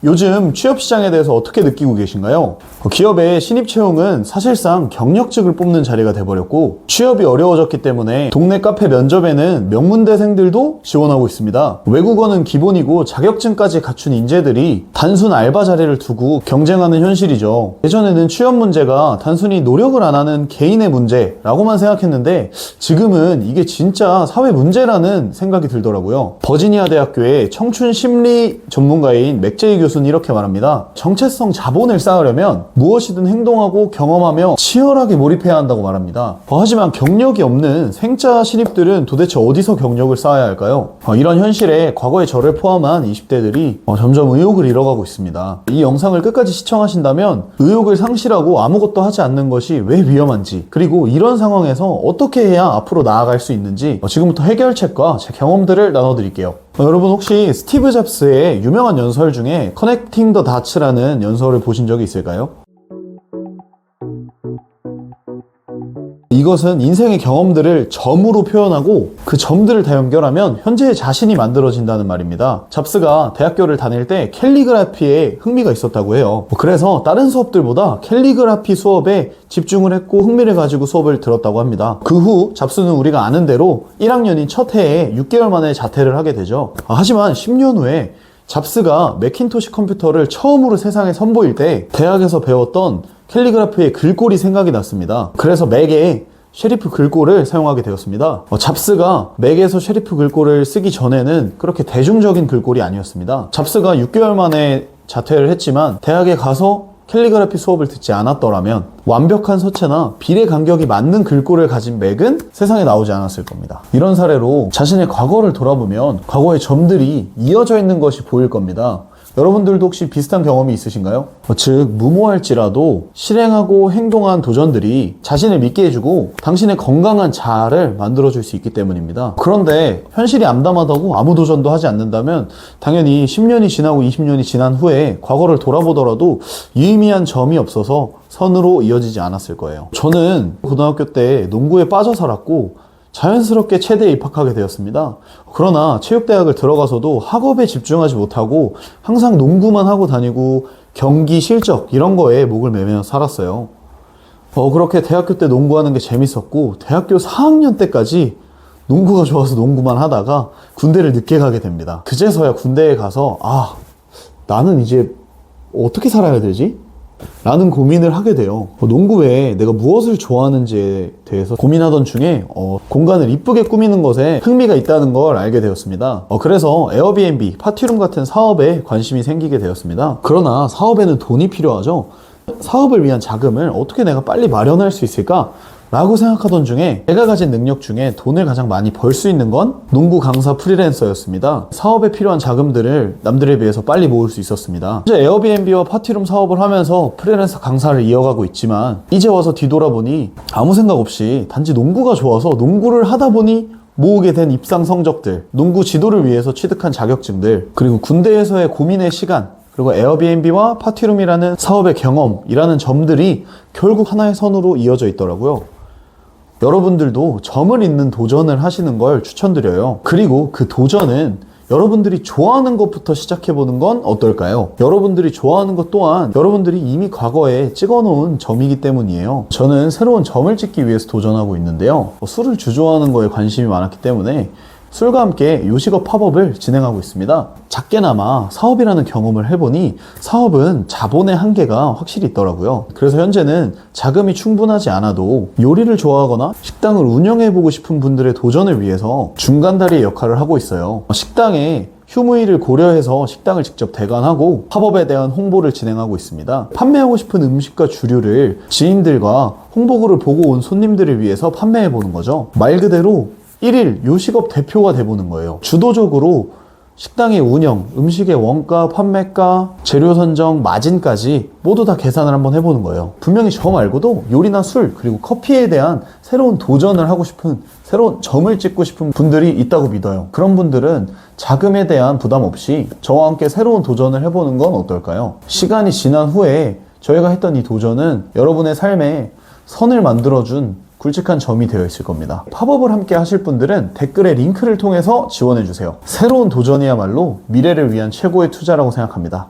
요즘 취업시장에 대해서 어떻게 느끼고 계신가요? 기업의 신입 채용은 사실상 경력직을 뽑는 자리가 돼버렸고 취업이 어려워졌기 때문에 동네 카페 면접에는 명문대생들도 지원하고 있습니다. 외국어는 기본이고 자격증까지 갖춘 인재들이 단순 알바 자리를 두고 경쟁하는 현실이죠. 예전에는 취업 문제가 단순히 노력을 안 하는 개인의 문제라고만 생각했는데 지금은 이게 진짜 사회 문제라는 생각이 들더라고요. 버지니아 대학교의 청춘 심리 전문가인 맥제이 교수는 이렇게 말합니다. 정체성 자본을 쌓으려면 무엇이든 행동하고 경험하며 치열하게 몰입해야 한다고 말합니다. 하지만 경력이 없는 생짜 신입들은 도대체 어디서 경력을 쌓아야 할까요? 이런 현실에 과거의 저를 포함한 20대들이 점점 의욕을 잃어가고 있습니다. 이 영상을 끝까지 시청하신다면 의욕을 상실하고 아무것도 하지 않는 것이 왜 위험한지, 그리고 이런 상황에서 어떻게 해야 앞으로 나아갈 수 있는지 지금부터 해결책과 제 경험들을 나눠드릴게요. 여러분 혹시 스티브 잡스의 유명한 연설 중에 커넥팅 더 다츠라는 연설을 보신 적이 있을까요? 이것은 인생의 경험들을 점으로 표현하고 그 점들을 다 연결하면 현재의 자신이 만들어진다는 말입니다. 잡스가 대학교를 다닐 때 캘리그라피에 흥미가 있었다고 해요. 그래서 다른 수업들보다 캘리그라피 수업에 집중을 했고 흥미를 가지고 수업을 들었다고 합니다. 그 후 잡스는 우리가 아는 대로 1학년인 첫 해에 6개월 만에 자퇴를 하게 되죠. 하지만 10년 후에 잡스가 매킨토시 컴퓨터를 처음으로 세상에 선보일 때 대학에서 배웠던 캘리그라피의 글꼴이 생각이 났습니다. 그래서 맥에 셰리프 글꼴을 사용하게 되었습니다. 잡스가 맥에서 셰리프 글꼴을 쓰기 전에는 그렇게 대중적인 글꼴이 아니었습니다. 잡스가 6개월 만에 자퇴를 했지만 대학에 가서 캘리그라피 수업을 듣지 않았더라면 완벽한 서체나 비례 간격이 맞는 글꼴을 가진 맥은 세상에 나오지 않았을 겁니다. 이런 사례로 자신의 과거를 돌아보면 과거의 점들이 이어져 있는 것이 보일 겁니다. 여러분들도 혹시 비슷한 경험이 있으신가요? 즉 무모할지라도 실행하고 행동한 도전들이 자신을 믿게 해주고 당신의 건강한 자아를 만들어줄 수 있기 때문입니다. 그런데 현실이 암담하다고 아무 도전도 하지 않는다면 당연히 10년이 지나고 20년이 지난 후에 과거를 돌아보더라도 유의미한 점이 없어서 선으로 이어지지 않았을 거예요. 저는 고등학교 때 농구에 빠져 살았고 자연스럽게 체대에 입학하게 되었습니다. 그러나 체육대학을 들어가서도 학업에 집중하지 못하고 항상 농구만 하고 다니고 경기 실적 이런 거에 목을 매며 살았어요. 그렇게 대학교 때 농구하는 게 재밌었고 대학교 4학년 때까지 농구가 좋아서 농구만 하다가 군대를 늦게 가게 됩니다. 그제서야 군대에 가서 나는 이제 어떻게 살아야 되지? 라는 고민을 하게 돼요. 농구 외에 내가 무엇을 좋아하는지에 대해서 고민하던 중에 공간을 이쁘게 꾸미는 것에 흥미가 있다는 걸 알게 되었습니다. 그래서 에어비앤비, 파티룸 같은 사업에 관심이 생기게 되었습니다. 그러나 사업에는 돈이 필요하죠. 사업을 위한 자금을 어떻게 내가 빨리 마련할 수 있을까? 라고 생각하던 중에 제가 가진 능력 중에 돈을 가장 많이 벌 수 있는 건 농구 강사 프리랜서였습니다. 사업에 필요한 자금들을 남들에 비해서 빨리 모을 수 있었습니다. 이제 에어비앤비와 파티룸 사업을 하면서 프리랜서 강사를 이어가고 있지만 이제 와서 뒤돌아보니 아무 생각 없이 단지 농구가 좋아서 농구를 하다 보니 모으게 된 입상 성적들, 농구 지도를 위해서 취득한 자격증들, 그리고 군대에서의 고민의 시간, 그리고 에어비앤비와 파티룸이라는 사업의 경험이라는 점들이 결국 하나의 선으로 이어져 있더라고요. 여러분들도 점을 잇는 도전을 하시는 걸 추천드려요. 그리고 그 도전은 여러분들이 좋아하는 것부터 시작해보는 건 어떨까요? 여러분들이 좋아하는 것 또한 여러분들이 이미 과거에 찍어놓은 점이기 때문이에요. 저는 새로운 점을 찍기 위해서 도전하고 있는데요. 술을 주조하는 거에 관심이 많았기 때문에 술과 함께 요식업 팝업을 진행하고 있습니다. 작게나마 사업이라는 경험을 해보니 사업은 자본의 한계가 확실히 있더라고요. 그래서 현재는 자금이 충분하지 않아도 요리를 좋아하거나 식당을 운영해보고 싶은 분들의 도전을 위해서 중간다리의 역할을 하고 있어요. 식당에 휴무일을 고려해서 식당을 직접 대관하고 팝업에 대한 홍보를 진행하고 있습니다. 판매하고 싶은 음식과 주류를 지인들과 홍보글을 보고 온 손님들을 위해서 판매해보는 거죠. 말 그대로 1일 요식업 대표가 돼보는 거예요. 주도적으로 식당의 운영, 음식의 원가, 판매가, 재료 선정, 마진까지 모두 다 계산을 한번 해보는 거예요. 분명히 저 말고도 요리나 술, 그리고 커피에 대한 새로운 도전을 하고 싶은, 새로운 점을 찍고 싶은 분들이 있다고 믿어요. 그런 분들은 자금에 대한 부담 없이 저와 함께 새로운 도전을 해보는 건 어떨까요? 시간이 지난 후에 저희가 했던 이 도전은 여러분의 삶에 선을 만들어준 굵직한 점이 되어 있을 겁니다. 팝업을 함께 하실 분들은 댓글에 링크를 통해서 지원해주세요. 새로운 도전이야말로 미래를 위한 최고의 투자라고 생각합니다.